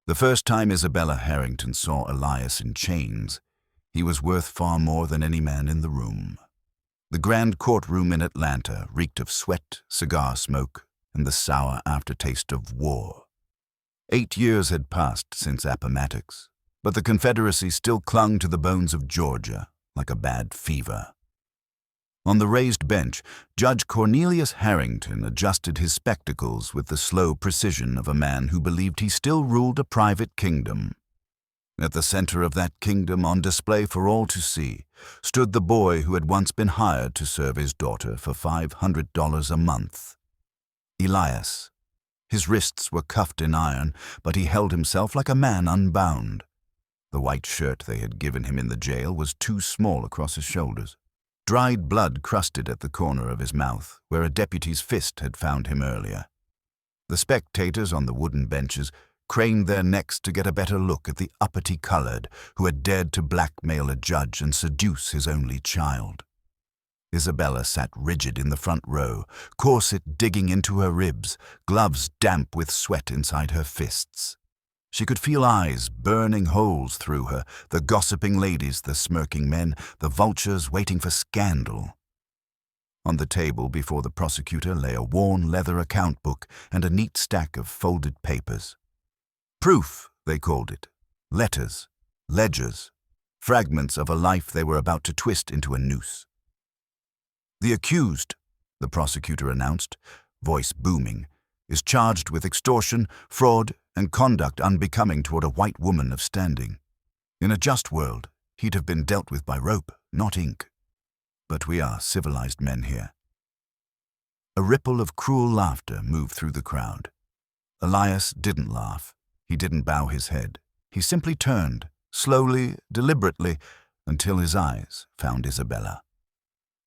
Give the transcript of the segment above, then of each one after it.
The first time Isabella Harrington saw Elias in chains, he was worth far more than any man in the room. The grand courtroom in Atlanta reeked of sweat, cigar smoke, and the sour aftertaste of war. 8 years had passed since Appomattox, but the Confederacy still clung to the bones of Georgia like a bad fever. On the raised bench, Judge Cornelius Harrington adjusted his spectacles with the slow precision of a man who believed he still ruled a private kingdom. At the center of that kingdom, on display for all to see, stood the boy who had once been hired to serve his daughter for $500 a month. Elias. His wrists were cuffed in iron, but he held himself like a man unbound. The white shirt they had given him in the jail was too small across his shoulders. Dried blood crusted at the corner of his mouth, where a deputy's fist had found him earlier. The spectators on the wooden benches craned their necks to get a better look at the uppity colored who had dared to blackmail a judge and seduce his only child. Isabella sat rigid in the front row, corset digging into her ribs, gloves damp with sweat inside her fists. She could feel eyes burning holes through her, the gossiping ladies, the smirking men, the vultures waiting for scandal. On the table before the prosecutor lay a worn leather account book and a neat stack of folded papers. Proof, they called it. Letters, ledgers, fragments of a life they were about to twist into a noose. The accused, the prosecutor announced, voice booming, is charged with extortion, fraud, and conduct unbecoming toward a white woman of standing. In a just world, he'd have been dealt with by rope, not ink. But we are civilized men here. A ripple of cruel laughter moved through the crowd. Elias didn't laugh. He didn't bow his head. He simply turned, slowly, deliberately, until his eyes found Isabella.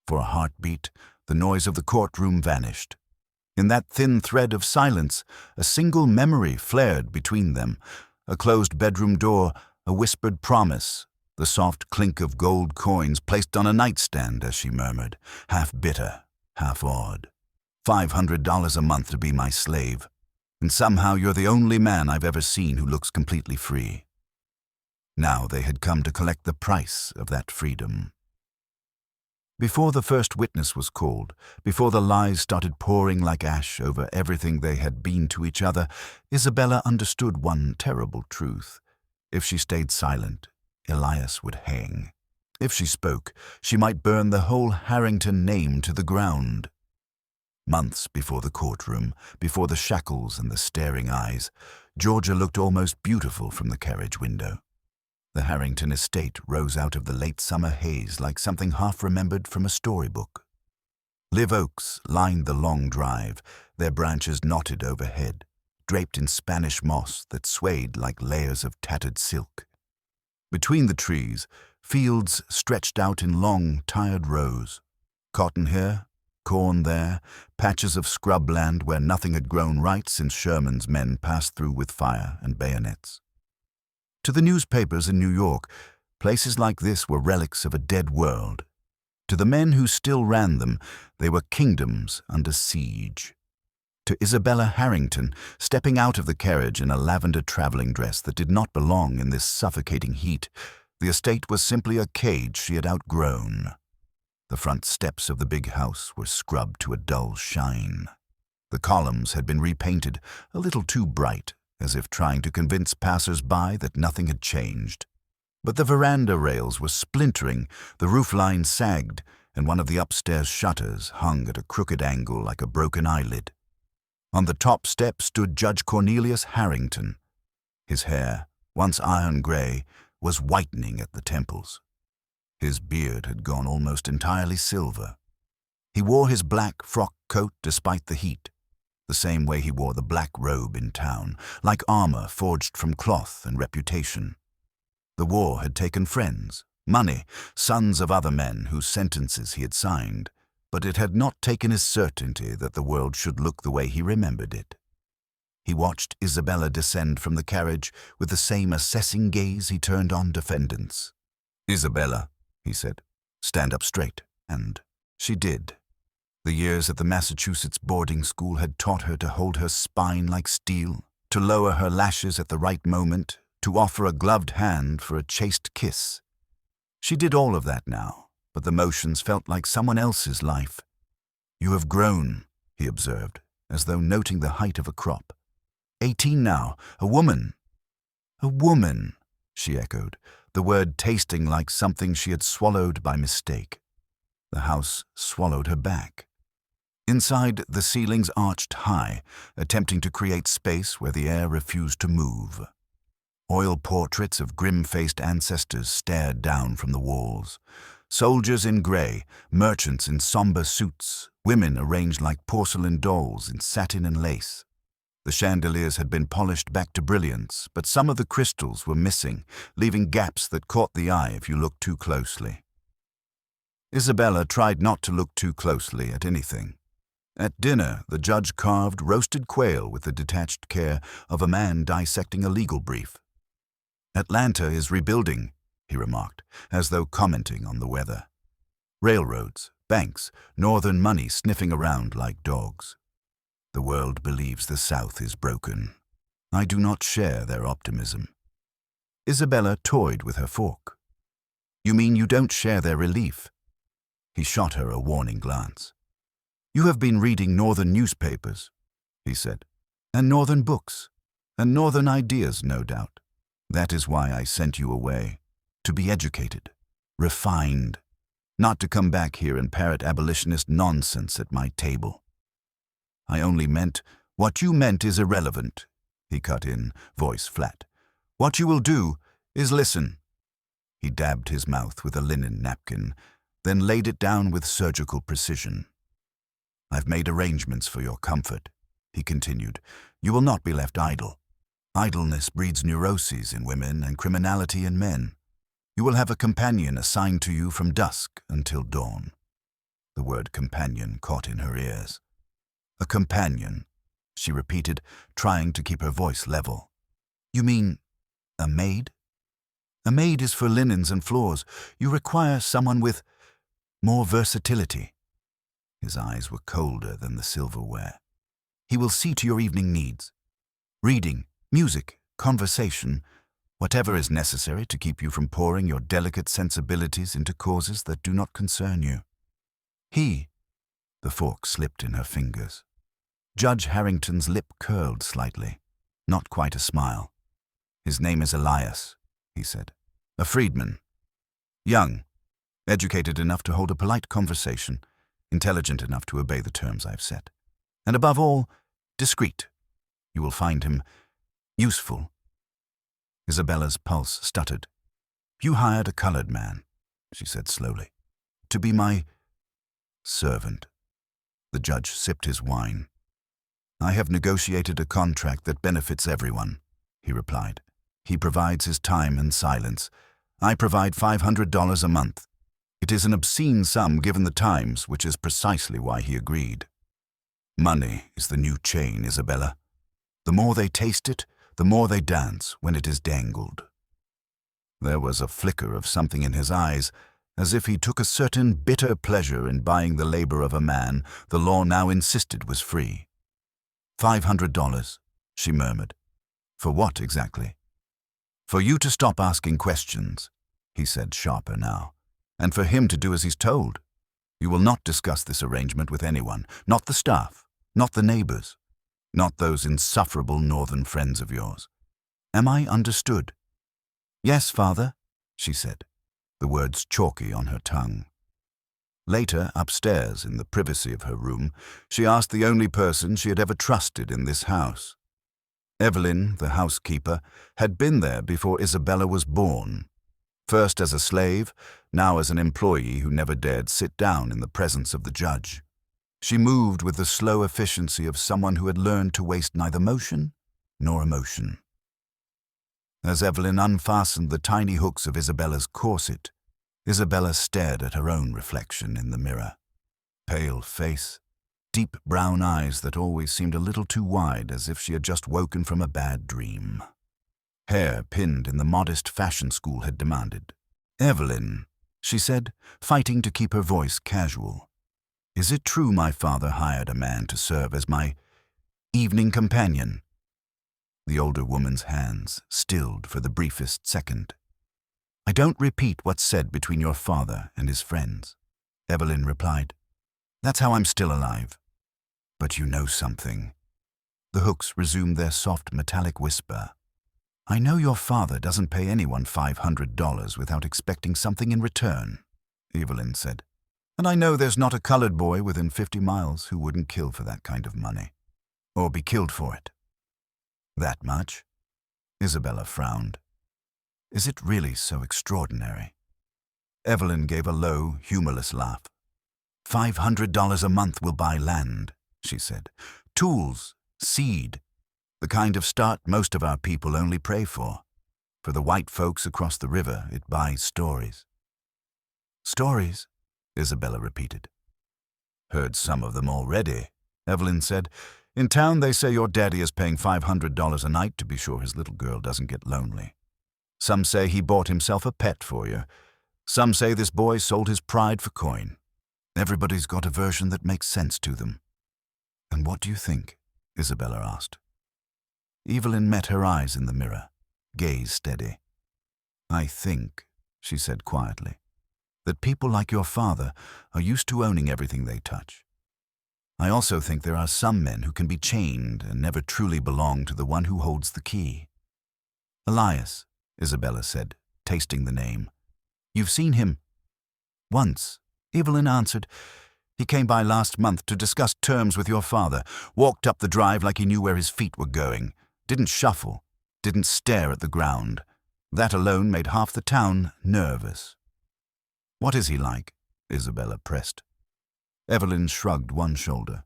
For a heartbeat, the noise of the courtroom vanished. In that thin thread of silence, a single memory flared between them, a closed bedroom door, a whispered promise, the soft clink of gold coins placed on a nightstand as she murmured, half bitter, half awed. $500 a month to be my slave, and somehow you're the only man I've ever seen who looks completely free. Now they had come to collect the price of that freedom. Before the first witness was called, before the lies started pouring like ash over everything they had been to each other, Isabella understood one terrible truth. If she stayed silent, Elias would hang. If she spoke, she might burn the whole Harrington name to the ground. Months before the courtroom, before the shackles and the staring eyes, Georgia looked almost beautiful from the carriage window. The Harrington estate rose out of the late summer haze like something half-remembered from a storybook. Live oaks lined the long drive, their branches knotted overhead, draped in Spanish moss that swayed like layers of tattered silk. Between the trees, fields stretched out in long, tired rows. Cotton here, corn there, patches of scrubland where nothing had grown right since Sherman's men passed through with fire and bayonets. To the newspapers in New York, places like this were relics of a dead world. To the men who still ran them, they were kingdoms under siege. To Isabella Harrington, stepping out of the carriage in a lavender traveling dress that did not belong in this suffocating heat, the estate was simply a cage she had outgrown. The front steps of the big house were scrubbed to a dull shine. The columns had been repainted, a little too bright, as if trying to convince passers-by that nothing had changed. But the veranda rails were splintering, the roofline sagged, and one of the upstairs shutters hung at a crooked angle like a broken eyelid. On the top step stood Judge Cornelius Harrington. His hair, once iron gray, was whitening at the temples. His beard had gone almost entirely silver. He wore his black frock coat despite the heat, the same way he wore the black robe in town, like armor forged from cloth and reputation. The war had taken friends, money, sons of other men whose sentences he had signed, but it had not taken his certainty that the world should look the way he remembered it. He watched Isabella descend from the carriage with the same assessing gaze he turned on defendants. "Isabella," he said, "stand up straight," and she did. The years at the Massachusetts boarding school had taught her to hold her spine like steel, to lower her lashes at the right moment, to offer a gloved hand for a chaste kiss. She did all of that now, but the motions felt like someone else's life. "You have grown," he observed, as though noting the height of a crop. 18 now, a woman. "A woman," she echoed, the word tasting like something she had swallowed by mistake. The house swallowed her back. Inside, the ceilings arched high, attempting to create space where the air refused to move. Oil portraits of grim-faced ancestors stared down from the walls. Soldiers in grey, merchants in somber suits, women arranged like porcelain dolls in satin and lace. The chandeliers had been polished back to brilliance, but some of the crystals were missing, leaving gaps that caught the eye if you looked too closely. Isabella tried not to look too closely at anything. At dinner, the judge carved roasted quail with the detached care of a man dissecting a legal brief. "Atlanta is rebuilding," he remarked, as though commenting on the weather. "Railroads, banks, northern money sniffing around like dogs. The world believes the South is broken. I do not share their optimism." Isabella toyed with her fork. "You mean you don't share their relief?" He shot her a warning glance. "You have been reading northern newspapers," he said, "and northern books, and northern ideas, no doubt. That is why I sent you away, to be educated, refined, not to come back here and parrot abolitionist nonsense at my table." "I only meant, what you meant is irrelevant," he cut in, voice flat. "What you will do is listen." He dabbed his mouth with a linen napkin, then laid it down with surgical precision. "I've made arrangements for your comfort," he continued. "You will not be left idle. Idleness breeds neuroses in women and criminality in men. You will have a companion assigned to you from dusk until dawn." The word companion caught in her ears. "A companion," she repeated, trying to keep her voice level. "You mean a maid?" "A maid is for linens and floors. You require someone with more versatility." His eyes were colder than the silverware. "He will see to your evening needs. Reading, music, conversation, whatever is necessary to keep you from pouring your delicate sensibilities into causes that do not concern you. The fork slipped in her fingers. Judge Harrington's lip curled slightly, not quite a smile. "His name is Elias," he said. "A freedman. Young, educated enough to hold a polite conversation, intelligent enough to obey the terms I've set. And above all, discreet. You will find him useful." Isabella's pulse stuttered. "You hired a colored man," she said slowly, "to be my servant." The judge sipped his wine. "I have negotiated a contract that benefits everyone," he replied. "He provides his time and silence. I provide $500 a month. It is an obscene sum given the times, which is precisely why he agreed. Money is the new chain, Isabella. The more they taste it, the more they dance when it is dangled." There was a flicker of something in his eyes, as if he took a certain bitter pleasure in buying the labor of a man the law now insisted was free. $500, she murmured. "For what exactly?" "For you to stop asking questions," he said, sharper now, "and for him to do as he's told. You will not discuss this arrangement with anyone, not the staff, not the neighbors, not those insufferable northern friends of yours. Am I understood?" "Yes, Father," she said, the words chalky on her tongue. Later, upstairs, in the privacy of her room, she asked the only person she had ever trusted in this house. Evelyn, the housekeeper, had been there before Isabella was born, first as a slave, now as an employee who never dared sit down in the presence of the judge. She moved with the slow efficiency of someone who had learned to waste neither motion nor emotion. As Evelyn unfastened the tiny hooks of Isabella's corset, Isabella stared at her own reflection in the mirror. Pale face, deep brown eyes that always seemed a little too wide, as if she had just woken from a bad dream. Hair pinned in the modest fashion school had demanded. "Evelyn," she said, fighting to keep her voice casual. "Is it true my father hired a man to serve as my evening companion?" The older woman's hands stilled for the briefest second. "I don't repeat what's said between your father and his friends," Evelyn replied. "That's how I'm still alive." "But you know something." The hooks resumed their soft metallic whisper. "I know your father doesn't pay anyone $500 without expecting something in return," Evelyn said. "And I know there's not a colored boy within 50 miles who wouldn't kill for that kind of money. Or be killed for it." "That much?" Isabella frowned. "Is it really so extraordinary?" Evelyn gave a low, humorless laugh. $500 a month will buy land," she said. "Tools, seed, the kind of start most of our people only pray for. For the white folks across the river, it buys stories." "Stories?" Isabella repeated. "Heard some of them already," Evelyn said. "In town they say your daddy is paying $500 a night to be sure his little girl doesn't get lonely. Some say he bought himself a pet for you. Some say this boy sold his pride for coin. Everybody's got a version that makes sense to them." "And what do you think?" Isabella asked. Evelyn met her eyes in the mirror, gaze steady. "I think," she said quietly, "that people like your father are used to owning everything they touch. I also think there are some men who can be chained and never truly belong to the one who holds the key." "Elias," Isabella said, tasting the name. "You've seen him?" "Once," Evelyn answered. "He came by last month to discuss terms with your father, walked up the drive like he knew where his feet were going, didn't shuffle, didn't stare at the ground. That alone made half the town nervous." "What is he like?" Isabella pressed. Evelyn shrugged one shoulder.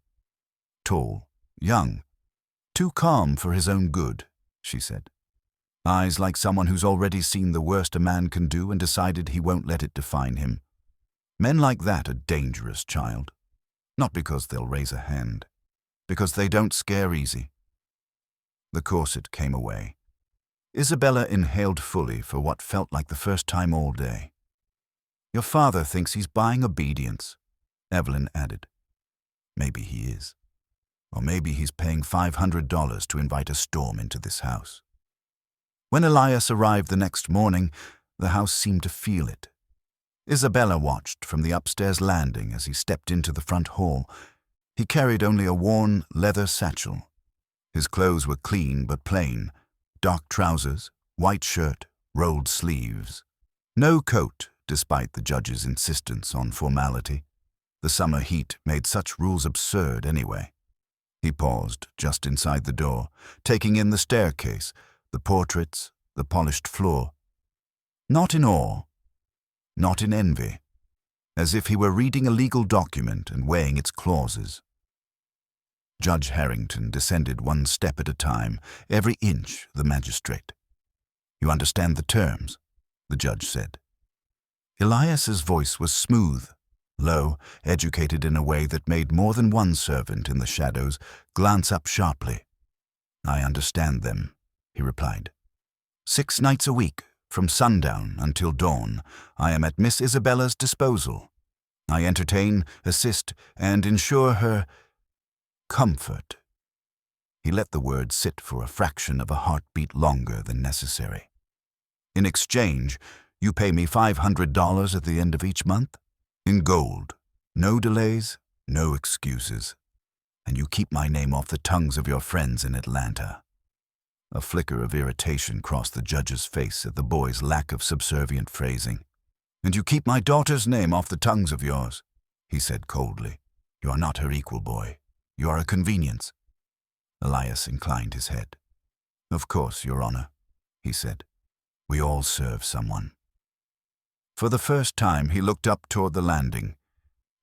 "Tall, young, too calm for his own good," she said. "Eyes like someone who's already seen the worst a man can do and decided he won't let it define him. Men like that are dangerous, child. Not because they'll raise a hand, because they don't scare easy." The corset came away. Isabella inhaled fully for what felt like the first time all day. "Your father thinks he's buying obedience," Evelyn added. "Maybe he is. Or maybe he's paying $500 to invite a storm into this house." When Elias arrived the next morning, the house seemed to feel it. Isabella watched from the upstairs landing as he stepped into the front hall. He carried only a worn leather satchel. His clothes were clean but plain: dark trousers, white shirt, rolled sleeves. No coat, despite the judge's insistence on formality. The summer heat made such rules absurd anyway. He paused just inside the door, taking in the staircase, the portraits, the polished floor. Not in awe, not in envy, as if he were reading a legal document and weighing its clauses. Judge Harrington descended one step at a time, every inch the magistrate. "You understand the terms?" the judge said. Elias's voice was smooth, low, educated in a way that made more than one servant in the shadows glance up sharply. "I understand them," he replied. 6 nights a week, from sundown until dawn, I am at Miss Isabella's disposal. I entertain, assist, and ensure her comfort." He let the word sit for a fraction of a heartbeat longer than necessary. "In exchange, you pay me $500 at the end of each month? In gold. No delays, no excuses. And you keep my name off the tongues of your friends in Atlanta." A flicker of irritation crossed the judge's face at the boy's lack of subservient phrasing. "And you keep my daughter's name off the tongues of yours," he said coldly. "You are not her equal, boy. You are a convenience." Elias inclined his head. "Of course, Your Honor," he said. "We all serve someone." For the first time he looked up toward the landing.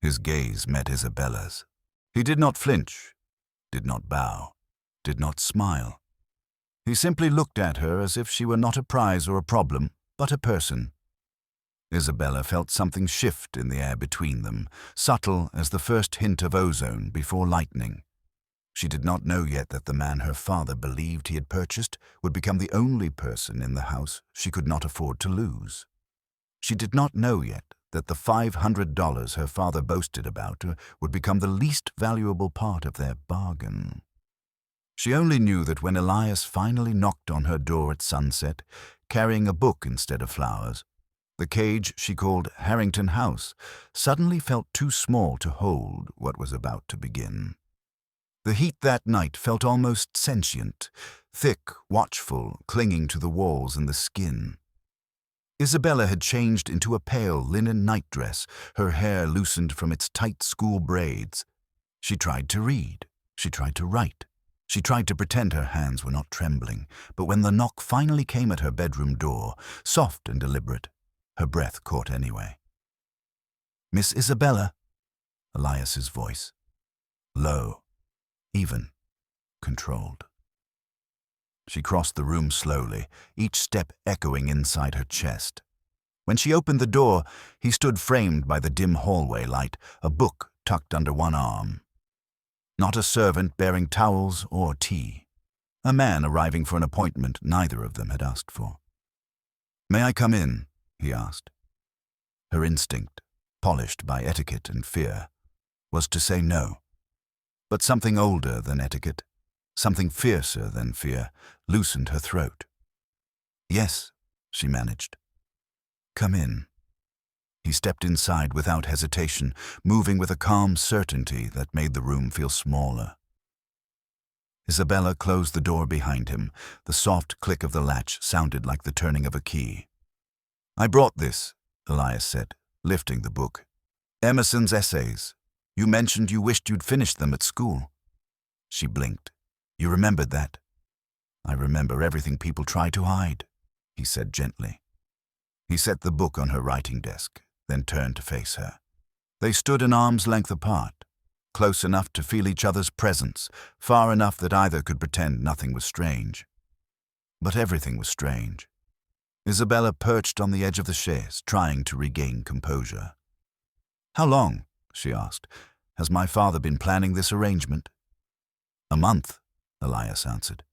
His gaze met Isabella's. He did not flinch, did not bow, did not smile. He simply looked at her as if she were not a prize or a problem, but a person. Isabella felt something shift in the air between them, subtle as the first hint of ozone before lightning. She did not know yet that the man her father believed he had purchased would become the only person in the house she could not afford to lose. She did not know yet that the $500 her father boasted about would become the least valuable part of their bargain. She only knew that when Elias finally knocked on her door at sunset, carrying a book instead of flowers, the cage she called Harrington House suddenly felt too small to hold what was about to begin. The heat that night felt almost sentient, thick, watchful, clinging to the walls and the skin. Isabella had changed into a pale linen nightdress, her hair loosened from its tight school braids. She tried to read. She tried to write. She tried to pretend her hands were not trembling, but when the knock finally came at her bedroom door, soft and deliberate, her breath caught anyway. "Miss Isabella," Elias's voice. Low, even, controlled. She crossed the room slowly, each step echoing inside her chest. When she opened the door, he stood framed by the dim hallway light, a book tucked under one arm. Not a servant bearing towels or tea. A man arriving for an appointment neither of them had asked for. "May I come in?" he asked. Her instinct, polished by etiquette and fear, was to say no. But something older than etiquette, something fiercer than fear, loosened her throat. "Yes," she managed. "Come in." He stepped inside without hesitation, moving with a calm certainty that made the room feel smaller. Isabella closed the door behind him. The soft click of the latch sounded like the turning of a key. "I brought this," Elias said, lifting the book. "Emerson's essays. You mentioned you wished you'd finished them at school." She blinked. "You remembered that?" "I remember everything people try to hide," he said gently. He set the book on her writing desk, then turned to face her. They stood an arm's length apart, close enough to feel each other's presence, far enough that either could pretend nothing was strange. But everything was strange. Isabella perched on the edge of the chaise, trying to regain composure. "How long," she asked, "has my father been planning this arrangement?" "A month," Elias answered.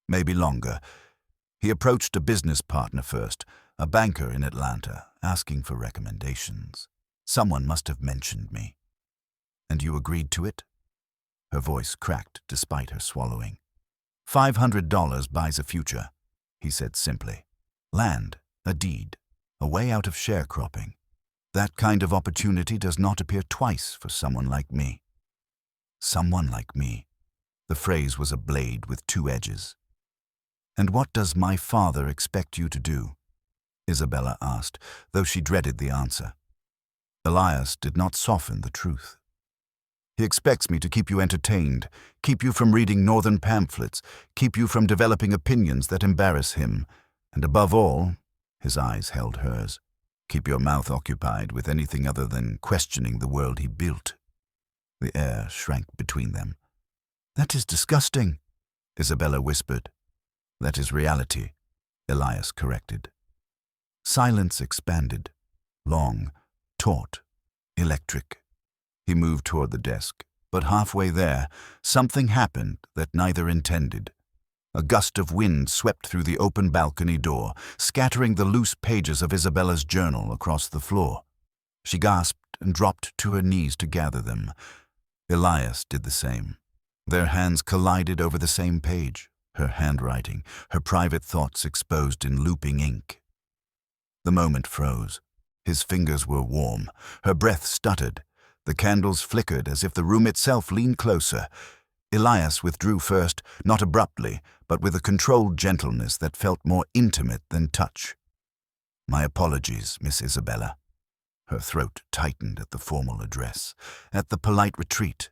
"Maybe longer. He approached a business partner first, a banker in Atlanta, asking for recommendations. Someone must have mentioned me." "And you agreed to it?" Her voice cracked despite her swallowing. $500 buys a future," he said simply. "Land, a deed, a way out of sharecropping. That kind of opportunity does not appear twice for someone like me." Someone like me. The phrase was a blade with two edges. "And what does my father expect you to do?" Isabella asked, though she dreaded the answer. Elias did not soften the truth. "He expects me to keep you entertained, keep you from reading northern pamphlets, keep you from developing opinions that embarrass him, and above all," his eyes held hers, "keep your mouth occupied with anything other than questioning the world he built." The air shrank between them. "That is disgusting," Isabella whispered. "That is reality," Elias corrected. Silence expanded, long, taut, electric. He moved toward the desk, but halfway there, something happened that neither intended. A gust of wind swept through the open balcony door, scattering the loose pages of Isabella's journal across the floor. She gasped and dropped to her knees to gather them. Elias did the same. Their hands collided over the same page, her handwriting, her private thoughts exposed in looping ink. The moment froze. His fingers were warm. Her breath stuttered. The candles flickered as if the room itself leaned closer. Elias withdrew first, not abruptly, but with a controlled gentleness that felt more intimate than touch. "My apologies, Miss Isabella." Her throat tightened at the formal address, at the polite retreat.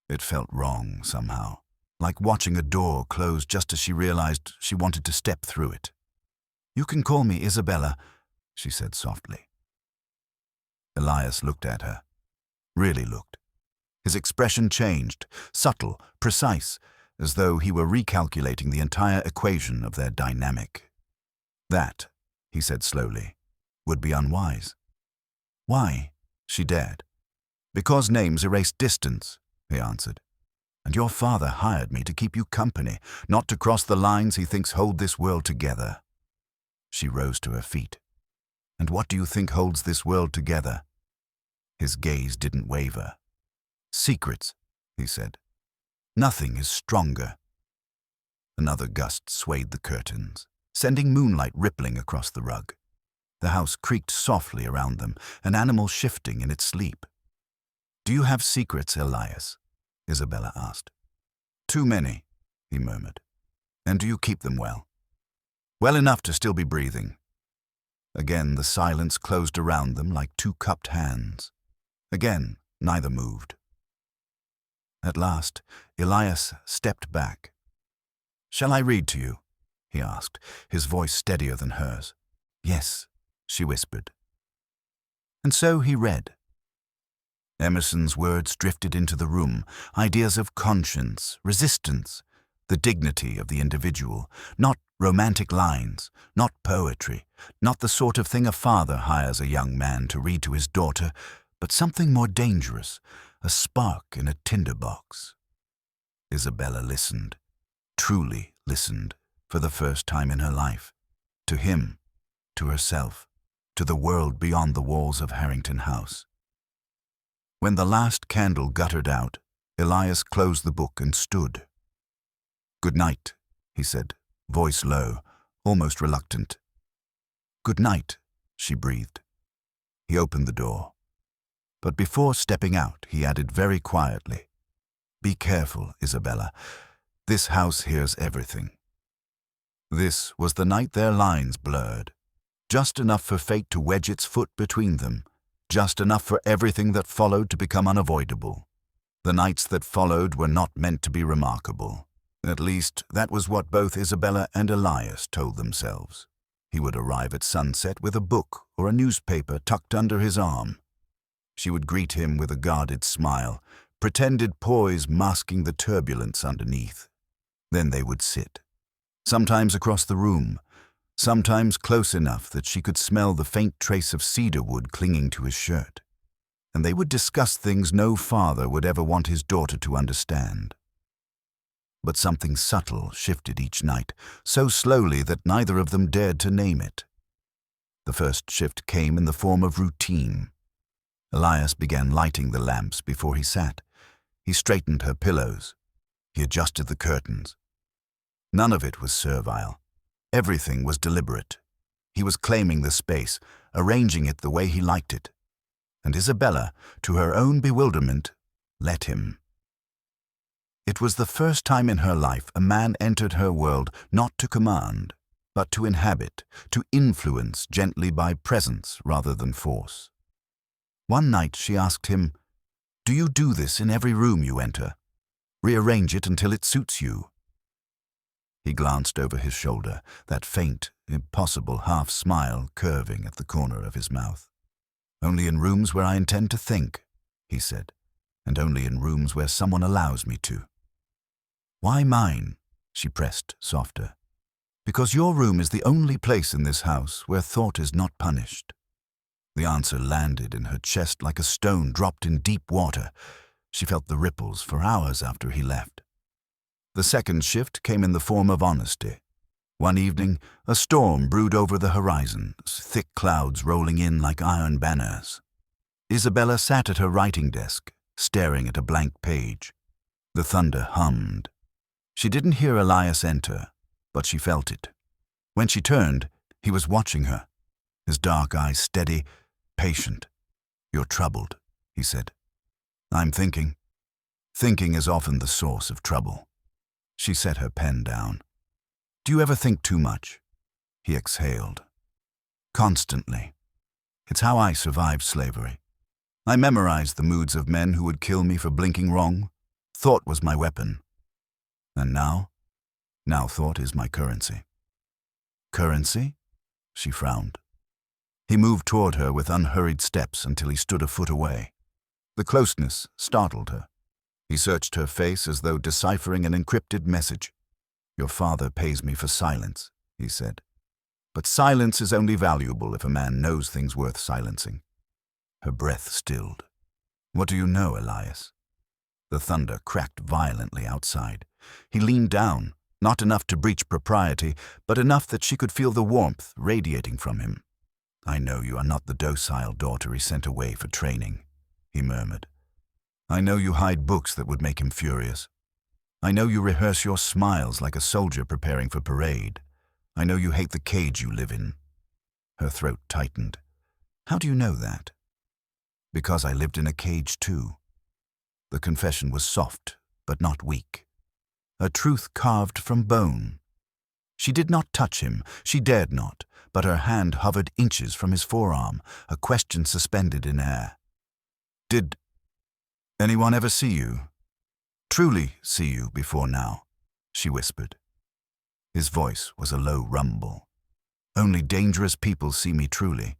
It felt wrong somehow, like watching a door close just as she realized she wanted to step through it. "You can call me Isabella," she said softly. Elias looked at her. Really looked. His expression changed, subtle, precise, as though he were recalculating the entire equation of their dynamic. "That," he said slowly, "would be unwise." "Why?" she dared. "Because names erase distance," he answered. "And your father hired me to keep you company, not to cross the lines he thinks hold this world together." She rose to her feet. "And what do you think holds this world together?" His gaze didn't waver. "Secrets," he said. "Nothing is stronger. Another gust swayed the curtains, sending moonlight rippling across the rug. The house creaked softly around them, an animal shifting in its sleep. "Do you have secrets, Elias?" Isabella asked. "Too many," he murmured. "And do you keep them well?" "Well enough to still be breathing." Again the silence closed around them like two cupped hands. Again neither moved. At last, Elias stepped back. "Shall I read to you?" he asked, his voice steadier than hers. "Yes," she whispered. And so he read. Emerson's words drifted into the room, ideas of conscience, resistance, the dignity of the individual, not romantic lines, not poetry, not the sort of thing a father hires a young man to read to his daughter, but something more dangerous, a spark in a tinderbox. Isabella listened, truly listened, for the first time in her life, to him, to herself, to the world beyond the walls of Harrington House. When the last candle guttered out, Elias closed the book and stood. "Good night," he said, voice low, almost reluctant. "Good night," she breathed. He opened the door. But before stepping out, he added very quietly, "Be careful, Isabella. This house hears everything." This was the night their lines blurred, just enough for fate to wedge its foot between them, just enough for everything that followed to become unavoidable. The nights that followed were not meant to be remarkable. At least, that was what both Isabella and Elias told themselves. He would arrive at sunset with a book or a newspaper tucked under his arm. She would greet him with a guarded smile, pretended poise masking the turbulence underneath. Then they would sit, sometimes across the room, sometimes close enough that she could smell the faint trace of cedar wood clinging to his shirt. And they would discuss things no father would ever want his daughter to understand. But something subtle shifted each night, so slowly that neither of them dared to name it. The first shift came in the form of routine. Elias began lighting the lamps before he sat. He straightened her pillows. He adjusted the curtains. None of it was servile. Everything was deliberate. He was claiming the space, arranging it the way he liked it. And Isabella, to her own bewilderment, let him. It was the first time in her life a man entered her world not to command, but to inhabit, to influence gently by presence rather than force. One night she asked him, "Do you do this in every room you enter? Rearrange it until it suits you?" He glanced over his shoulder, that faint, impossible half-smile curving at the corner of his mouth. "Only in rooms where I intend to think," he said, "and only in rooms where someone allows me to." "Why mine?" she pressed, softer. "Because your room is the only place in this house where thought is not punished." The answer landed in her chest like a stone dropped in deep water. She felt the ripples for hours after he left. The second shift came in the form of honesty. One evening, a storm brewed over the horizon, thick clouds rolling in like iron banners. Isabella sat at her writing desk, staring at a blank page. The thunder hummed. She didn't hear Elias enter, but she felt it. When she turned, he was watching her, his dark eyes steady, patient. "You're troubled," he said. "I'm thinking." Thinking is often the source of trouble. She set her pen down. "Do you ever think too much?" He exhaled. "Constantly. It's how I survived slavery. I memorized the moods of men who would kill me for blinking wrong. Thought was my weapon. And now thought is my currency." "Currency?" She frowned. He moved toward her with unhurried steps until he stood a foot away. The closeness startled her. He searched her face as though deciphering an encrypted message. "Your father pays me for silence," he said. "But silence is only valuable if a man knows things worth silencing." Her breath stilled. "What do you know, Elias?" The thunder cracked violently outside. He leaned down, not enough to breach propriety, but enough that she could feel the warmth radiating from him. "I know you are not the docile daughter he sent away for training," he murmured. "I know you hide books that would make him furious. I know you rehearse your smiles like a soldier preparing for parade. I know you hate the cage you live in." Her throat tightened. "How do you know that?" "Because I lived in a cage too." The confession was soft, but not weak. A truth carved from bone. She did not touch him, she dared not, but her hand hovered inches from his forearm, a question suspended in air. "Did anyone ever see you? Truly see you before now?" she whispered. His voice was a low rumble. "Only dangerous people see me truly."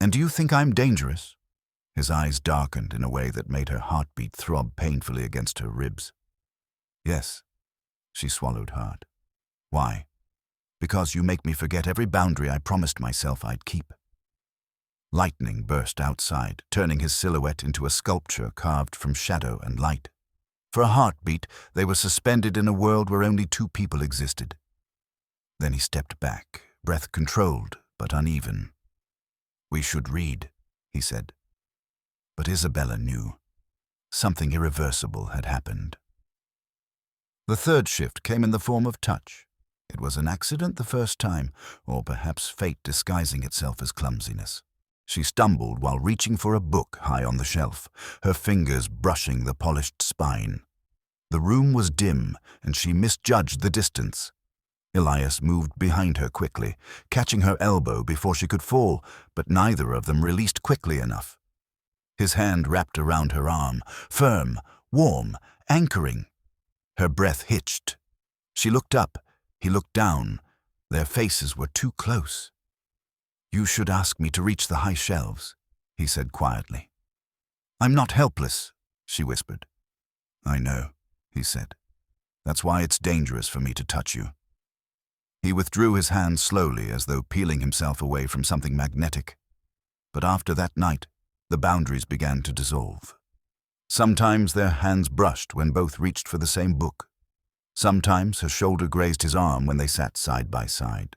"And do you think I'm dangerous?" His eyes darkened in a way that made her heartbeat throb painfully against her ribs. "Yes," she swallowed hard. "Why?" "Because you make me forget every boundary I promised myself I'd keep." Lightning burst outside, turning his silhouette into a sculpture carved from shadow and light. For a heartbeat, they were suspended in a world where only two people existed. Then he stepped back, breath controlled but uneven. "We should read," he said. But Isabella knew. Something irreversible had happened. The third shift came in the form of touch. It was an accident the first time, or perhaps fate disguising itself as clumsiness. She stumbled while reaching for a book high on the shelf, her fingers brushing the polished spine. The room was dim, and she misjudged the distance. Elias moved behind her quickly, catching her elbow before she could fall, but neither of them released quickly enough. His hand wrapped around her arm, firm, warm, anchoring. Her breath hitched. She looked up. He looked down. Their faces were too close. "You should ask me to reach the high shelves," he said quietly. "I'm not helpless," she whispered. "I know," he said. "That's why it's dangerous for me to touch you." He withdrew his hand slowly, as though peeling himself away from something magnetic. But after that night, the boundaries began to dissolve. Sometimes their hands brushed when both reached for the same book. Sometimes her shoulder grazed his arm when they sat side by side.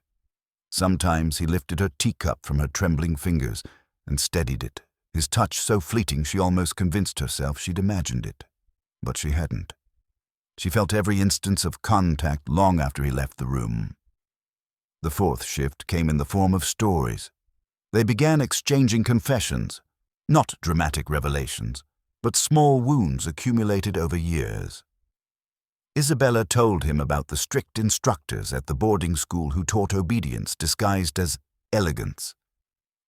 Sometimes he lifted her teacup from her trembling fingers and steadied it, his touch so fleeting she almost convinced herself she'd imagined it. But she hadn't. She felt every instance of contact long after he left the room. The fourth shift came in the form of stories. They began exchanging confessions, not dramatic revelations, but small wounds accumulated over years. Isabella told him about the strict instructors at the boarding school who taught obedience disguised as elegance.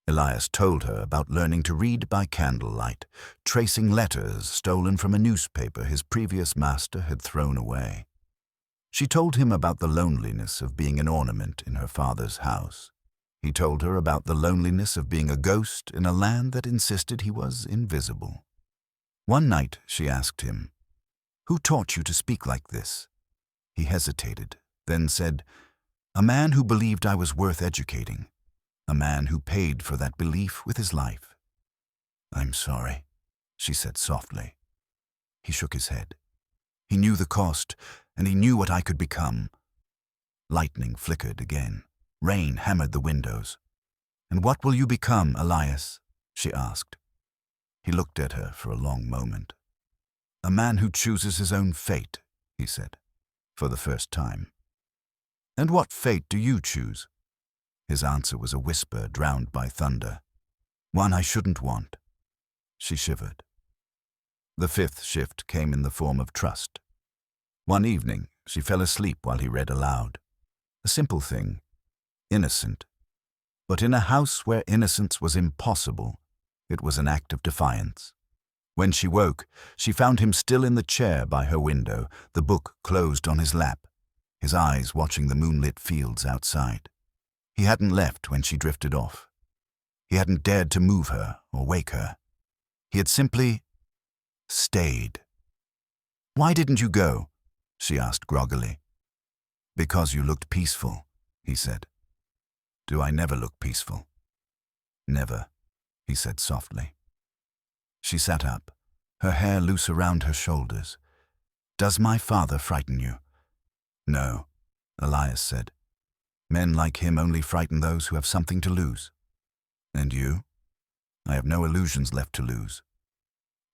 Elias told her about learning to read by candlelight, tracing letters stolen from a newspaper his previous master had thrown away. She told him about the loneliness of being an ornament in her father's house. He told her about the loneliness of being a ghost in a land that insisted he was invisible. One night she asked him, "Who taught you to speak like this?" He hesitated, then said, "A man who believed I was worth educating. A man who paid for that belief with his life." "I'm sorry," she said softly. He shook his head. He knew the cost, and he knew what I could become. Lightning flickered again. Rain hammered the windows. "And what will you become, Elias?" she asked. He looked at her for a long moment. "A man who chooses his own fate," he said, for the first time. "And what fate do you choose?" His answer was a whisper drowned by thunder. "One I shouldn't want." She shivered. The fifth shift came in the form of trust. One evening, she fell asleep while he read aloud. A simple thing, innocent. But in a house where innocence was impossible, it was an act of defiance. When she woke, she found him still in the chair by her window, the book closed on his lap, his eyes watching the moonlit fields outside. He hadn't left when she drifted off. He hadn't dared to move her or wake her. He had simply stayed. "Why didn't you go?" she asked groggily. "Because you looked peaceful," he said. "Do I never look peaceful?" "Never," he said softly. She sat up, her hair loose around her shoulders. "Does my father frighten you?" "No," Elias said. "Men like him only frighten those who have something to lose." "And you?" "I have no illusions left to lose."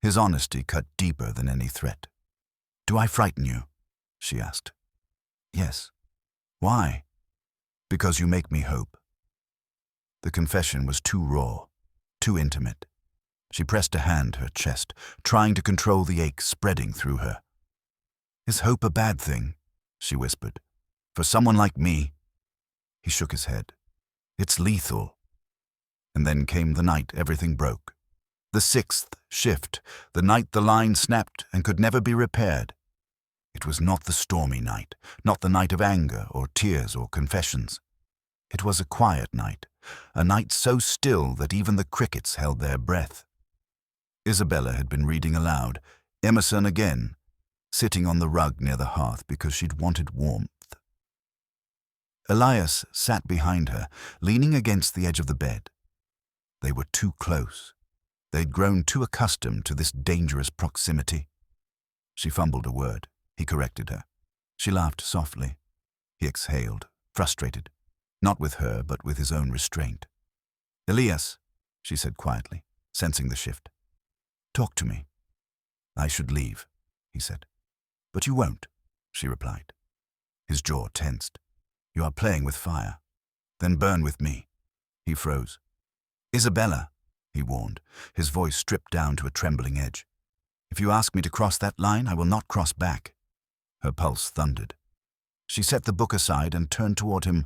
His honesty cut deeper than any threat. "Do I frighten you?" she asked. Yes. Why? Because you make me hope. The confession was too raw, too intimate. She pressed a hand to her chest, trying to control the ache spreading through her. Is hope a bad thing? She whispered. For someone like me? He shook his head. It's lethal. And then came the night everything broke. The sixth shift, the night the line snapped and could never be repaired. It was not the stormy night, not the night of anger or tears or confessions. It was a quiet night, a night so still that even the crickets held their breath. Isabella had been reading aloud, Emerson again, sitting on the rug near the hearth because she'd wanted warmth. Elias sat behind her, leaning against the edge of the bed. They were too close. They'd grown too accustomed to this dangerous proximity. She fumbled a word. He corrected her. She laughed softly. He exhaled, frustrated, not with her but with his own restraint. Elias, she said quietly, sensing the shift. Talk to me. I should leave, he said. But you won't, she replied. His jaw tensed. You are playing with fire. Then burn with me. He froze. Isabella, he warned, his voice stripped down to a trembling edge. If you ask me to cross that line, I will not cross back. Her pulse thundered. She set the book aside and turned toward him.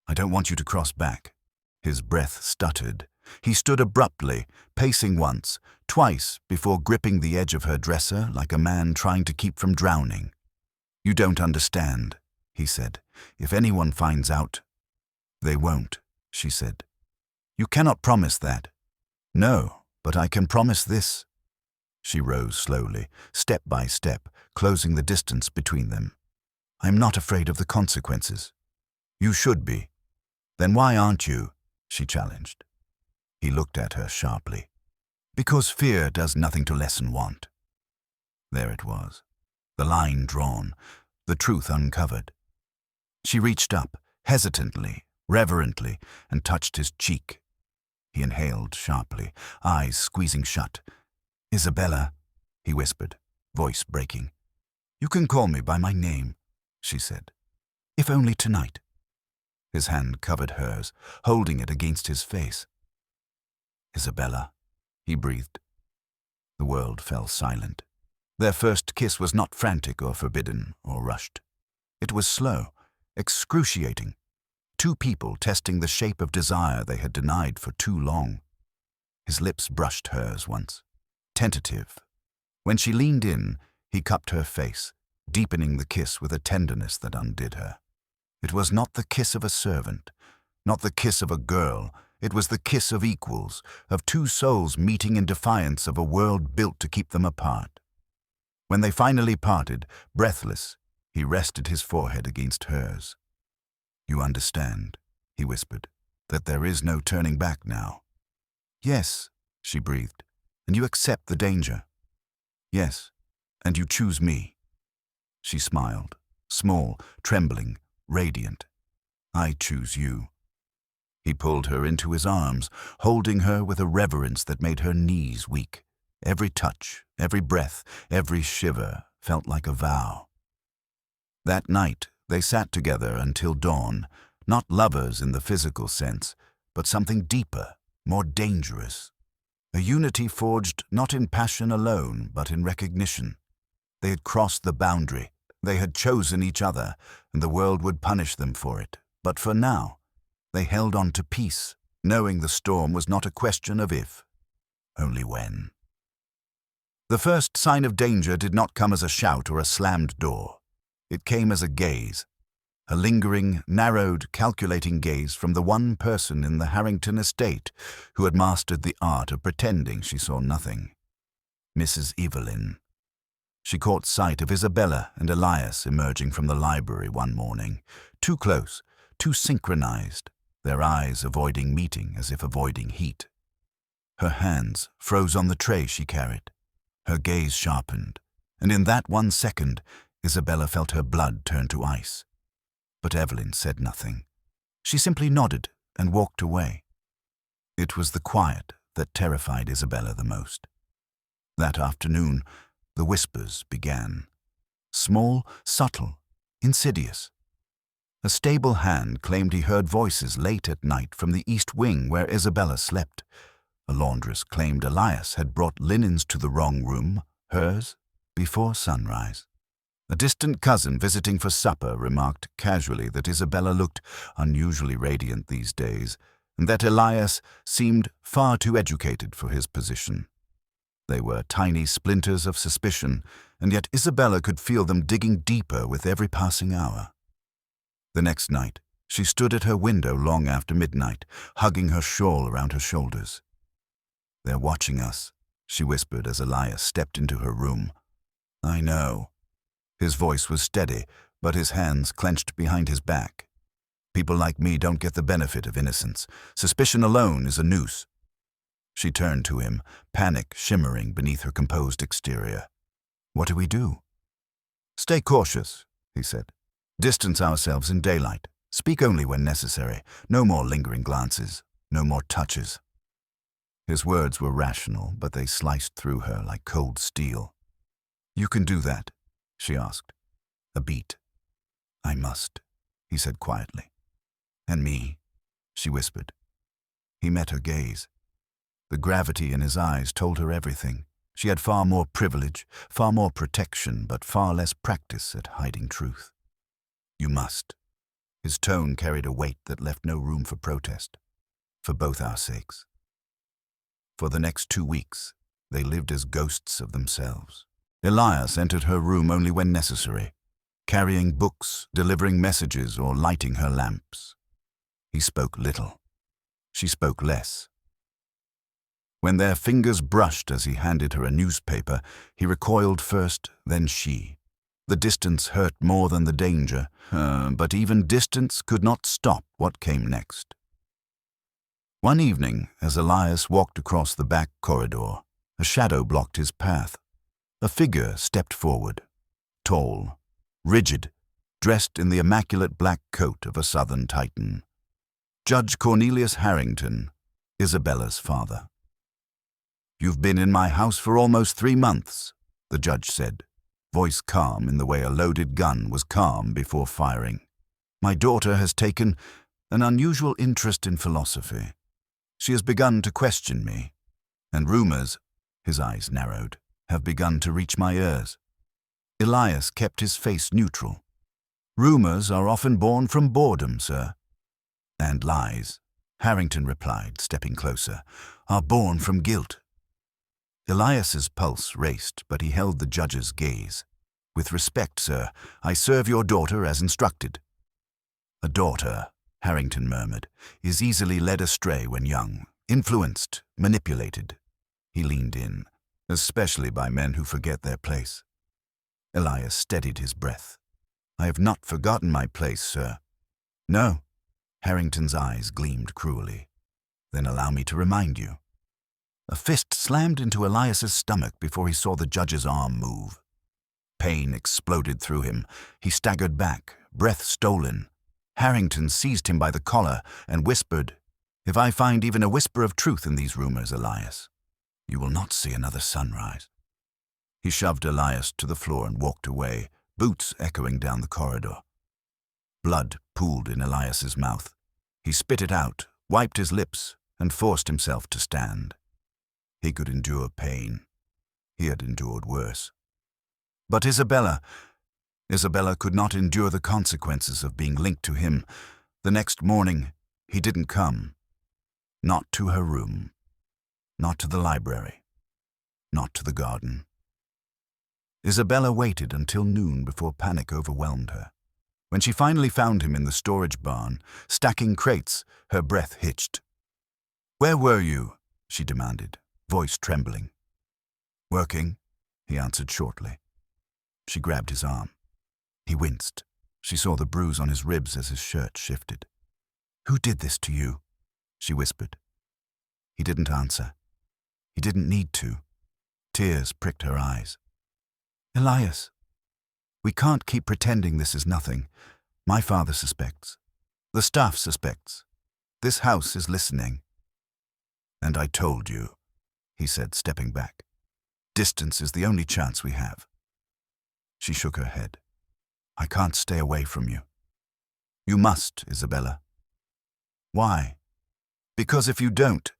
I don't want you to cross back. His breath stuttered. He stood abruptly, pacing once, twice before gripping the edge of her dresser like a man trying to keep from drowning. You don't understand, he said. If anyone finds out, they won't, she said. You cannot promise that. No, but I can promise this. She rose slowly, step by step, closing the distance between them. I'm not afraid of the consequences. You should be. Then why aren't you? She challenged. He looked at her sharply. Because fear does nothing to lessen want. There it was, the line drawn, the truth uncovered. She reached up, hesitantly, reverently, and touched his cheek. He inhaled sharply, eyes squeezing shut. Isabella, he whispered, voice breaking. You can call me by my name, she said. If only tonight. His hand covered hers, holding it against his face. Isabella, he breathed. The world fell silent. Their first kiss was not frantic or forbidden or rushed. It was slow, excruciating. Two people testing the shape of desire they had denied for too long. His lips brushed hers once, tentative. When she leaned in, he cupped her face, deepening the kiss with a tenderness that undid her. It was not the kiss of a servant, not the kiss of a girl. It was the kiss of equals, of two souls meeting in defiance of a world built to keep them apart. When they finally parted, breathless, he rested his forehead against hers. You understand, he whispered, that there is no turning back now. Yes, she breathed, and you accept the danger. Yes, and you choose me. She smiled, small, trembling, radiant. I choose you. He pulled her into his arms, holding her with a reverence that made her knees weak. Every touch, every breath, every shiver felt like a vow. That night, they sat together until dawn, not lovers in the physical sense, but something deeper, more dangerous. A unity forged not in passion alone, but in recognition. They had crossed the boundary. They had chosen each other, and the world would punish them for it. But for now, they held on to peace, knowing the storm was not a question of if, only when. The first sign of danger did not come as a shout or a slammed door. It came as a gaze, a lingering, narrowed, calculating gaze from the one person in the Harrington estate who had mastered the art of pretending she saw nothing. Mrs. Evelyn. She caught sight of Isabella and Elias emerging from the library one morning, too close, too synchronized, their eyes avoiding meeting as if avoiding heat. Her hands froze on the tray she carried. Her gaze sharpened, and in that 1 second, Isabella felt her blood turn to ice. But Evelyn said nothing. She simply nodded and walked away. It was the quiet that terrified Isabella the most. That afternoon, the whispers began. small, subtle, insidious. A stable hand claimed he heard voices late at night from the east wing where Isabella slept. A laundress claimed Elias had brought linens to the wrong room, hers, before sunrise. A distant cousin visiting for supper remarked casually that Isabella looked unusually radiant these days, and that Elias seemed far too educated for his position. They were tiny splinters of suspicion, and yet Isabella could feel them digging deeper with every passing hour. The next night, she stood at her window long after midnight, hugging her shawl around her shoulders. "They're watching us," she whispered as Elias stepped into her room. "I know." His voice was steady, but his hands clenched behind his back. "People like me don't get the benefit of innocence. Suspicion alone is a noose." She turned to him, panic shimmering beneath her composed exterior. "What do we do?" "Stay cautious," he said. "Distance ourselves in daylight. Speak only when necessary. No more lingering glances. No more touches." His words were rational, but they sliced through her like cold steel. "You can do that?" she asked. A beat. "I must," he said quietly. "And me," she whispered. He met her gaze. The gravity in his eyes told her everything. She had far more privilege, far more protection, but far less practice at hiding truth. "You must." His tone carried a weight that left no room for protest. "For both our sakes." For the next 2 weeks, they lived as ghosts of themselves. Elias entered her room only when necessary, carrying books, delivering messages, or lighting her lamps. He spoke little. She spoke less. When their fingers brushed as he handed her a newspaper, he recoiled first, then she. The distance hurt more than the danger, but even distance could not stop what came next. One evening, as Elias walked across the back corridor, a shadow blocked his path. A figure stepped forward, tall, rigid, dressed in the immaculate black coat of a Southern Titan. Judge Cornelius Harrington, Isabella's father. "You've been in my house for almost 3 months, the judge said, voice calm in the way a loaded gun was calm before firing. "My daughter has taken an unusual interest in philosophy. She has begun to question me, and rumors," his eyes narrowed, "have begun to reach my ears." Elias kept his face neutral. "Rumors are often born from boredom, sir." "And lies," Harrington replied, stepping closer, "are born from guilt." Elias's pulse raced, but he held the judge's gaze. "With respect, sir, I serve your daughter as instructed." "A daughter," Harrington murmured, "is easily led astray when young, influenced, manipulated." He leaned in, "Especially by men who forget their place." Elias steadied his breath. "I have not forgotten my place, sir." "No." Harrington's eyes gleamed cruelly. "Then allow me to remind you." A fist slammed into Elias's stomach before he saw the judge's arm move. Pain exploded through him. He staggered back, breath stolen. Harrington seized him by the collar and whispered, "If I find even a whisper of truth in these rumors, Elias, you will not see another sunrise." He shoved Elias to the floor and walked away, boots echoing down the corridor. Blood pooled in Elias's mouth. He spit it out, wiped his lips, and forced himself to stand. He could endure pain. He had endured worse. But Isabella could not endure the consequences of being linked to him. The next morning, he didn't come. Not to her room. Not to the library. Not to the garden. Isabella waited until noon before panic overwhelmed her. When she finally found him in the storage barn, stacking crates, her breath hitched. "Where were you?" she demanded, voice trembling. "Working," he answered shortly. She grabbed his arm. He winced. She saw the bruise on his ribs as his shirt shifted. "Who did this to you?" she whispered. He didn't answer. He didn't need to. Tears pricked her eyes. "Elias, we can't keep pretending this is nothing. My father suspects. The staff suspects. This house is listening." "And I told you," he said, stepping back. "Distance is the only chance we have." She shook her head. I can't stay away from you. You must, Isabella. Why? Because if you don't...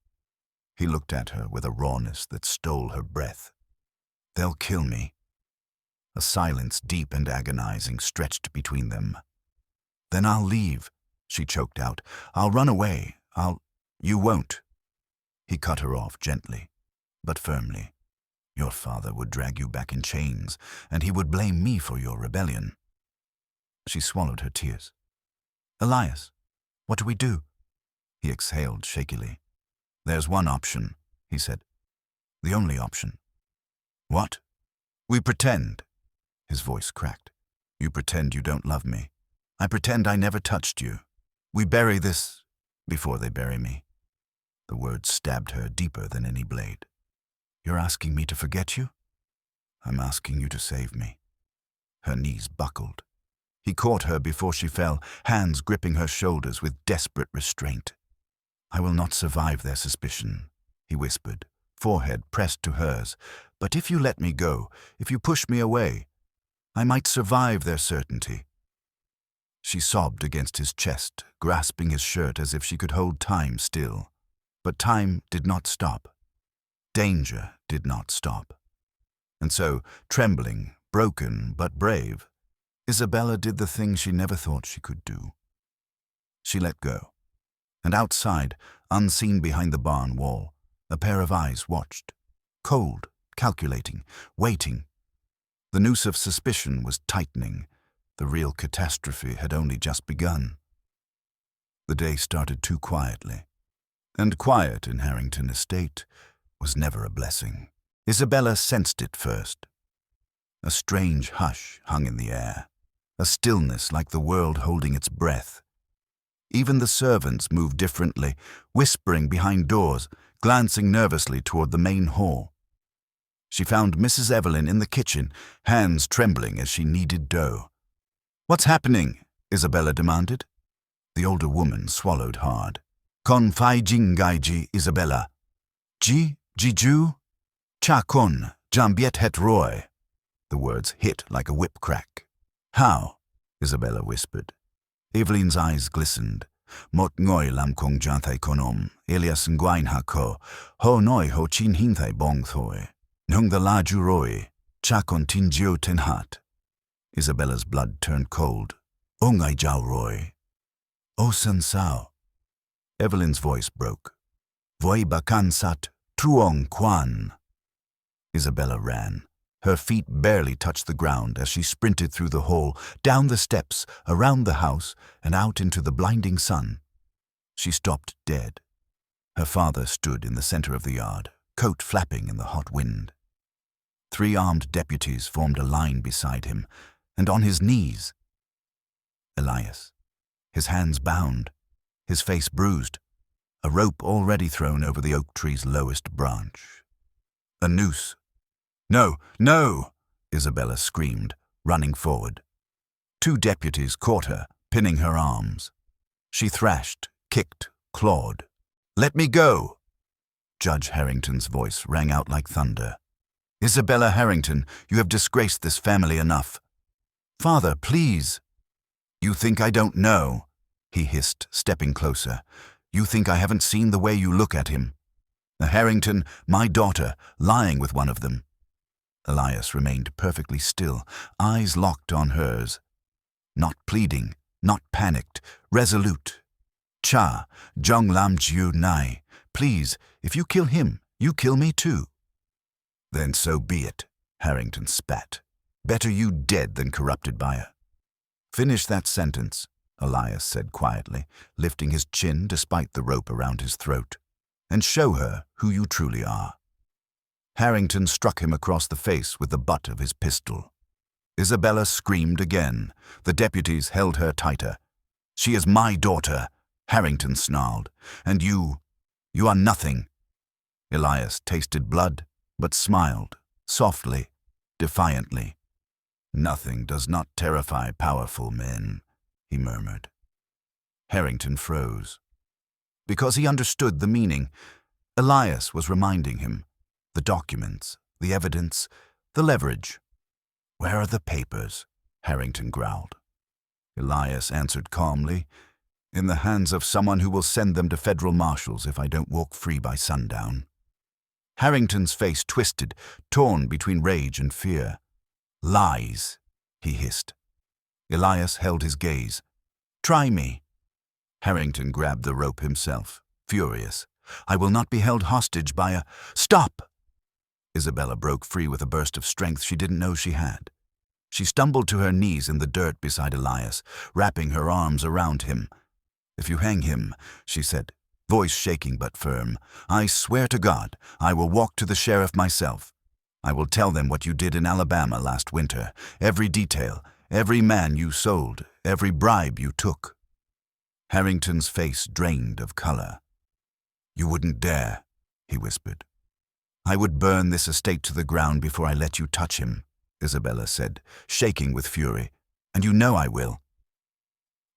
He looked at her with a rawness that stole her breath. They'll kill me. A silence deep and agonizing stretched between them. Then I'll leave, she choked out. I'll run away. You won't. He cut her off gently, but firmly. Your father would drag you back in chains, and he would blame me for your rebellion. She swallowed her tears. Elias, what do we do? He exhaled shakily. There's one option, he said. The only option. What? We pretend. His voice cracked. You pretend you don't love me. I pretend I never touched you. We bury this before they bury me. The words stabbed her deeper than any blade. You're asking me to forget you? I'm asking you to save me. Her knees buckled. He caught her before she fell, hands gripping her shoulders with desperate restraint. I will not survive their suspicion, he whispered, forehead pressed to hers. But if you let me go, if you push me away, I might survive their certainty. She sobbed against his chest, grasping his shirt as if she could hold time still. But time did not stop. Danger did not stop. And so, trembling, broken but brave, Isabella did the thing she never thought she could do. She let go. And outside, unseen behind the barn wall, a pair of eyes watched. Cold, calculating, waiting. The noose of suspicion was tightening. The real catastrophe had only just begun. The day started too quietly. And quiet in Harrington Estate was never a blessing. Isabella sensed it first. A strange hush hung in the air, a stillness like the world holding its breath. Even the servants moved differently, whispering behind doors, glancing nervously toward the main hall. She found Mrs. Evelyn in the kitchen, hands trembling as she kneaded dough. What's happening? Isabella demanded. The older woman swallowed hard. Con fai jingaiji, Isabella. Jiju? Cha con, jambiet het roy. The words hit like a whip crack. How? Isabella whispered. Evelyn's eyes glistened. Mot ngoi lam kong janthai konom, Elias nguain ha ko, ho noi ho chin hinthai bong thoi. Nung the la juroi, cha kon tinjio tenhat. Isabella's blood turned cold. Ongai jau roy. O san sao. Evelyn's voice broke. Voi bakan sat, truong quan. Isabella ran. Her feet barely touched the ground as she sprinted through the hall, down the steps, around the house, and out into the blinding sun. She stopped dead. Her father stood in the center of the yard, coat flapping in the hot wind. 3 armed deputies formed a line beside him, and on his knees, Elias, his hands bound, his face bruised, a rope already thrown over the oak tree's lowest branch. A noose. No, no, Isabella screamed, running forward. 2 deputies caught her, pinning her arms. She thrashed, kicked, clawed. Let me go! Judge Harrington's voice rang out like thunder. Isabella Harrington, you have disgraced this family enough. Father, please. You think I don't know? He hissed, stepping closer. You think I haven't seen the way you look at him? A Harrington, my daughter, lying with one of them. Elias remained perfectly still, eyes locked on hers. Not pleading, not panicked, resolute. Cha, Jong Lam Jiu Nai, please, if you kill him, you kill me too. Then so be it, Harrington spat. Better you dead than corrupted by her. Finish that sentence, Elias said quietly, lifting his chin despite the rope around his throat. And show her who you truly are. Harrington struck him across the face with the butt of his pistol. Isabella screamed again. The deputies held her tighter. She is my daughter, Harrington snarled. And you are nothing. Elias tasted blood, but smiled, softly, defiantly. Nothing does not terrify powerful men, he murmured. Harrington froze. Because he understood the meaning, Elias was reminding him. The documents, the evidence, the leverage. "Where are the papers?" Harrington growled. Elias answered calmly, "In the hands of someone who will send them to federal marshals if I don't walk free by sundown." Harrington's face twisted, torn between rage and fear. "Lies," he hissed. Elias held his gaze. "Try me." Harrington grabbed the rope himself, furious. "I will not be held hostage by a—" "Stop!" Isabella broke free with a burst of strength she didn't know she had. She stumbled to her knees in the dirt beside Elias, wrapping her arms around him. "If you hang him," she said, voice shaking but firm, "I swear to God, I will walk to the sheriff myself. I will tell them what you did in Alabama last winter, every detail, every man you sold, every bribe you took." Harrington's face drained of color. "You wouldn't dare," he whispered. "I would burn this estate to the ground before I let you touch him," Isabella said, shaking with fury. "And you know I will."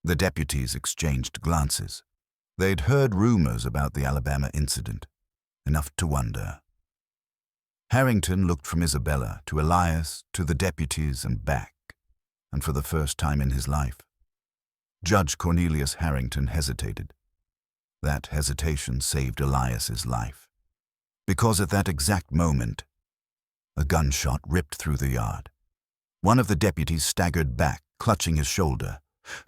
The deputies exchanged glances. They'd heard rumors about the Alabama incident, enough to wonder. Harrington looked from Isabella to Elias to the deputies and back, and for the first time in his life, Judge Cornelius Harrington hesitated. That hesitation saved Elias's life, because at that exact moment, a gunshot ripped through the yard. One of the deputies staggered back, clutching his shoulder.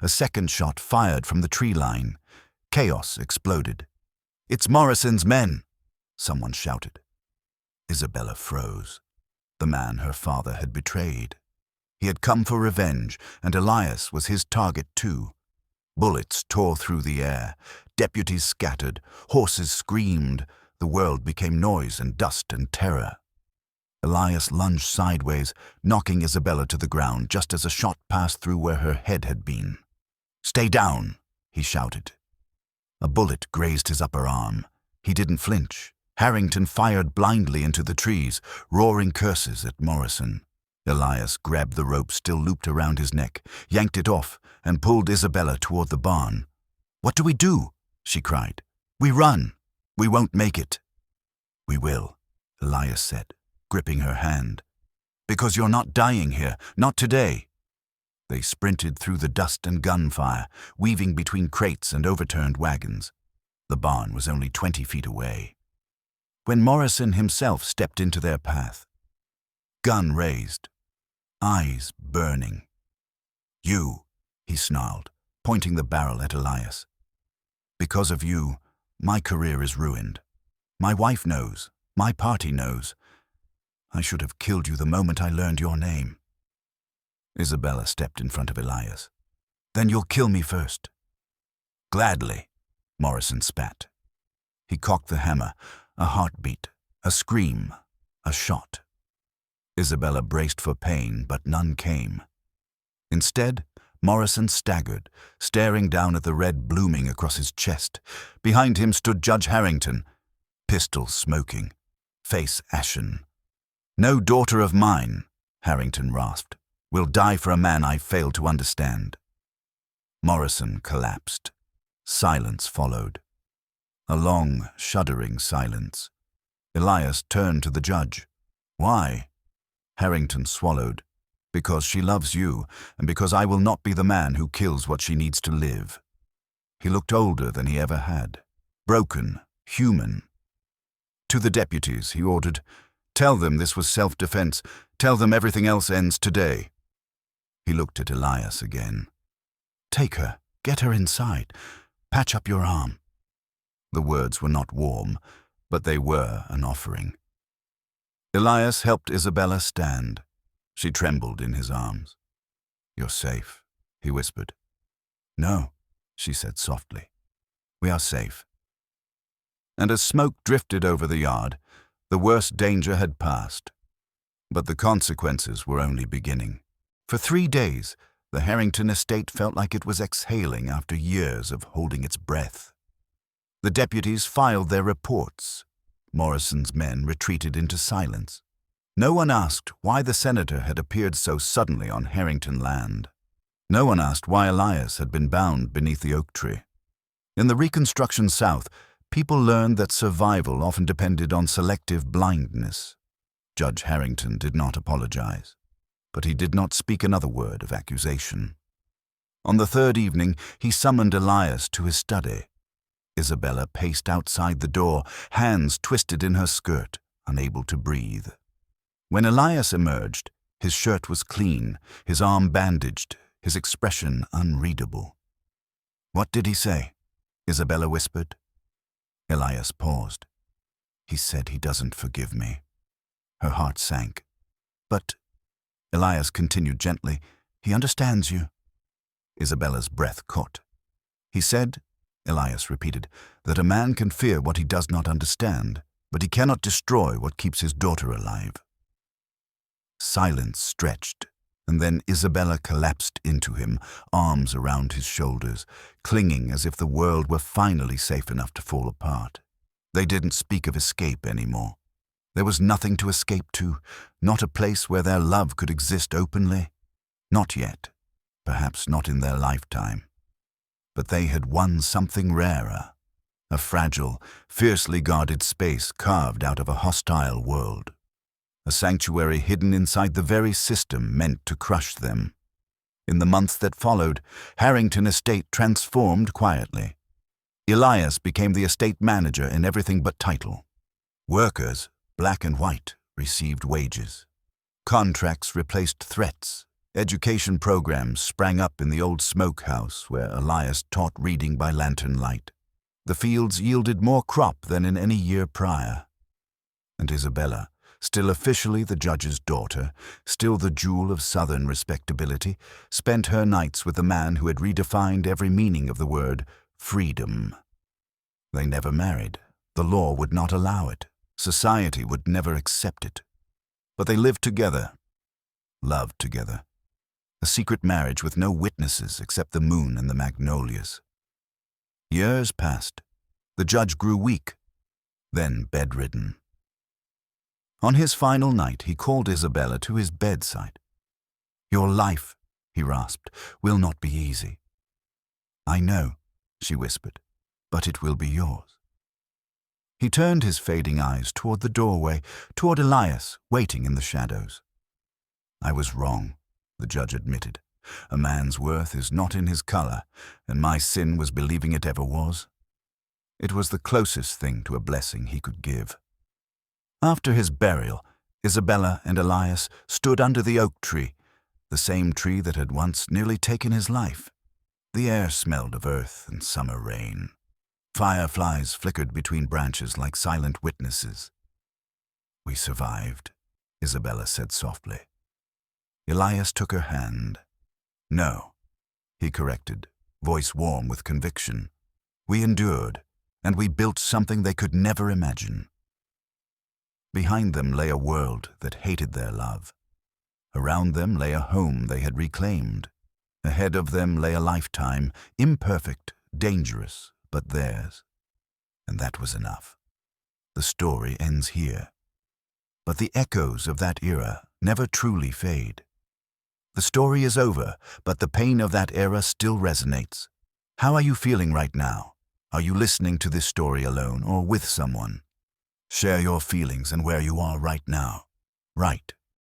A second shot fired from the tree line. Chaos exploded. "It's Morrison's men!" someone shouted. Isabella froze. The man her father had betrayed. He had come for revenge, and Elias was his target too. Bullets tore through the air. Deputies scattered. Horses screamed. The world became noise and dust and terror. Elias lunged sideways, knocking Isabella to the ground just as a shot passed through where her head had been. "Stay down!" he shouted. A bullet grazed his upper arm. He didn't flinch. Harrington fired blindly into the trees, roaring curses at Morrison. Elias grabbed the rope still looped around his neck, yanked it off, and pulled Isabella toward the barn. "What do we do?" she cried. "We run. We won't make it." "We will," Elias said, gripping her hand. "Because you're not dying here, not today." They sprinted through the dust and gunfire, weaving between crates and overturned wagons. The barn was only 20 feet away. When Morrison himself stepped into their path, gun raised, eyes burning. "You," he snarled, pointing the barrel at Elias. "Because of you, my career is ruined. My wife knows. My party knows. I should have killed you the moment I learned your name." Isabella stepped in front of Elias. "Then you'll kill me first." "Gladly," Morrison spat. He cocked the hammer, a heartbeat, a scream, a shot. Isabella braced for pain, but none came. Instead, Morrison staggered, staring down at the red blooming across his chest. Behind him stood Judge Harrington, pistol smoking, face ashen. "No daughter of mine," Harrington rasped, "will die for a man I failed to understand." Morrison collapsed. Silence followed. A long, shuddering silence. Elias turned to the judge. "Why?" Harrington swallowed. "Because she loves you, and because I will not be the man who kills what she needs to live." He looked older than he ever had. Broken, human. To the deputies, he ordered, "Tell them this was self-defense. Tell them everything else ends today." He looked at Elias again. "Take her. Get her inside. Patch up your arm." The words were not warm, but they were an offering. Elias helped Isabella stand. She trembled in his arms. "You're safe," he whispered. "No," she said softly. "We are safe." And as smoke drifted over the yard, the worst danger had passed. But the consequences were only beginning. For 3 days, the Harrington estate felt like it was exhaling after years of holding its breath. The deputies filed their reports. Morrison's men retreated into silence. No one asked why the senator had appeared so suddenly on Harrington land. No one asked why Elias had been bound beneath the oak tree. In the Reconstruction South, people learned that survival often depended on selective blindness. Judge Harrington did not apologize. but he did not speak another word of accusation. On the third evening, he summoned Elias to his study. Isabella paced outside the door, hands twisted in her skirt, unable to breathe. When Elias emerged, his shirt was clean, his arm bandaged, his expression unreadable. "What did he say?" Isabella whispered. Elias paused. "He said he doesn't forgive me." Her heart sank. "But," Elias continued gently, "he understands you." Isabella's breath caught. "He said," Elias repeated, "that a man can fear what he does not understand, but he cannot destroy what keeps his daughter alive." Silence stretched, and then Isabella collapsed into him, arms around his shoulders, clinging as if the world were finally safe enough to fall apart. They didn't speak of escape anymore. There was nothing to escape to, not a place where their love could exist openly. Not yet, perhaps not in their lifetime. But they had won something rarer, a fragile, fiercely guarded space carved out of a hostile world. A sanctuary hidden inside the very system meant to crush them. In the months that followed, Harrington Estate transformed quietly. Elias became the estate manager in everything but title. Workers, black and white, received wages. Contracts replaced threats. Education programs sprang up in the old smokehouse where Elias taught reading by lantern light. The fields yielded more crop than in any year prior. And Isabella, still officially the judge's daughter, still the jewel of Southern respectability, spent her nights with the man who had redefined every meaning of the word freedom. They never married. The law would not allow it. Society would never accept it. But they lived together, loved together. A secret marriage with no witnesses except the moon and the magnolias. Years passed. The judge grew weak, then bedridden. On his final night, he called Isabella to his bedside. "Your life," he rasped, "will not be easy." "I know," she whispered, "but it will be yours." He turned his fading eyes toward the doorway, toward Elias, waiting in the shadows. "I was wrong," the judge admitted. "A man's worth is not in his color, and my sin was believing it ever was. It was the closest thing to a blessing he could give." After his burial, Isabella and Elias stood under the oak tree, the same tree that had once nearly taken his life. The air smelled of earth and summer rain. Fireflies flickered between branches like silent witnesses. "We survived," Isabella said softly. Elias took her hand. "No," he corrected, voice warm with conviction. "We endured, and we built something they could never imagine." Behind them lay a world that hated their love. Around them lay a home they had reclaimed. Ahead of them lay a lifetime, imperfect, dangerous, but theirs. And that was enough. The story ends here. But the echoes of that era never truly fade. The story is over, but the pain of that era still resonates. How are you feeling right now? Are you listening to this story alone or with someone? Share your feelings and where you are right now. Write.